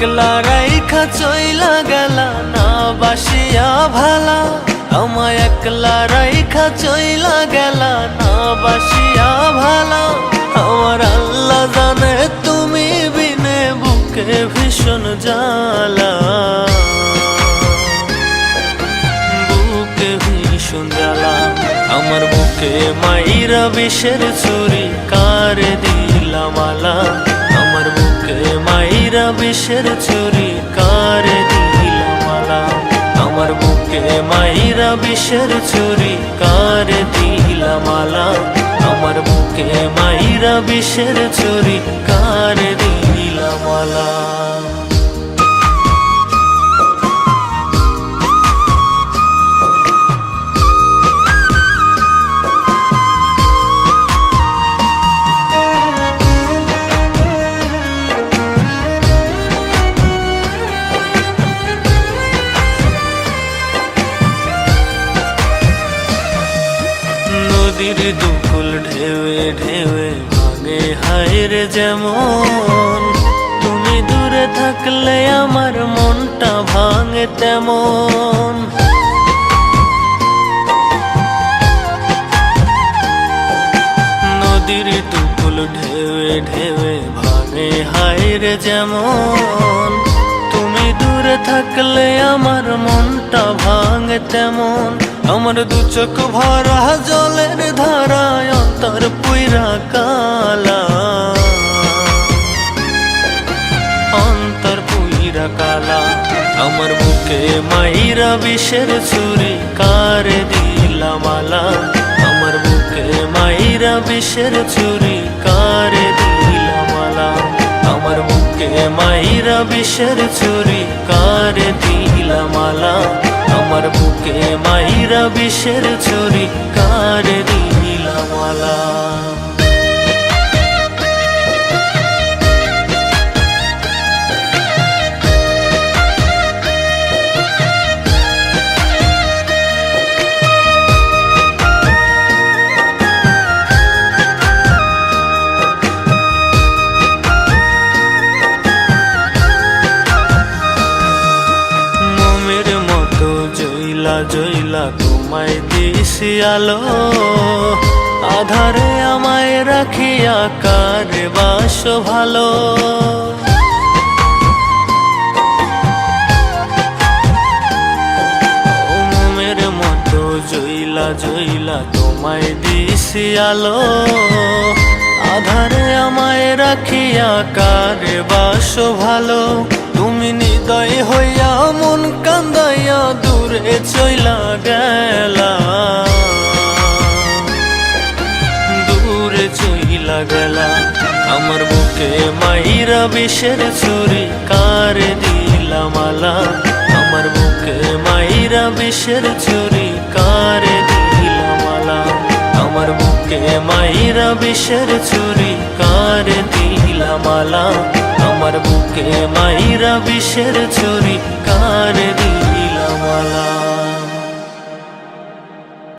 একলা রাইখা চইলা গেলা না বাসিয়া ভালা, আমায় একলা রাইখা চইলা গেলা না বাসিয়া ভালা। আমার আল্লাহ জানে তুমি বিনে বুকে ভীষণ জ্বালা, বুকে ভীষণ জ্বালা। আমার বুকে মাইরা বিষের ছুরি কারে দিলা মালা, আমার বুকে মাইরা বিষের ছুরি কারে দিলা মালা। আমার বুকে মাইরা বিষের ছুরি কারে দিলা মালা, আমার বুকে মাইরা বিষের ছুরি কারে দিলা মালা। নদীর দুকুল ঢেউে ঢেউে ভাঙে হায়রে যেমন, তুমি দূরে থাকলে আমার মনটা ভাঙে তেমন। নদীর দুকুল ঢেউে ঢেউে ভাঙে হায়রে যেমন, তুমি দূরে থাকলে আমার মনটা ভাঙে তেমন। আমার দু চোখ ভরা জলের ধারায় অন্তর পুইরা কালা, অন্তর পুইরা কালা। আমার বুকে মাইরা বিষের ছুরি কারে দিলা মালা, আমার বুকে মাইরা বিষের ছুরি কারে দিলা মালা। আমার বুকে মাইরা বিষের ছুরি কারে দিলা মালা, আমার বুকে মাইরা বিষের ছুরি কারে দিলা মালা। জইলা জইলা তোমায় দিছি আলো, আধারে আমায় রাখিয়া কারে বাসো ভালো। মোমের মতো জইলা জইলা তোমায় দিছি আলো, আধারে আমায় রাখিয়া কারে বাসো ভালো। তুমি নিদয় হইয়া মন কান্দাইয়া দূরে চইলা গেলা, দূরে চইলা গেলা। আমার বুকে মাইরা বিষের ছুরি কারে দিলা মালা, আমার বুকে মাইরা বিষের ছুরি কারে দিলা মালা। আমার বুকে মাইরা বিষের ছুরি কারে দিলা মালা, আমার বুকে মাইরা বিষের ছুরি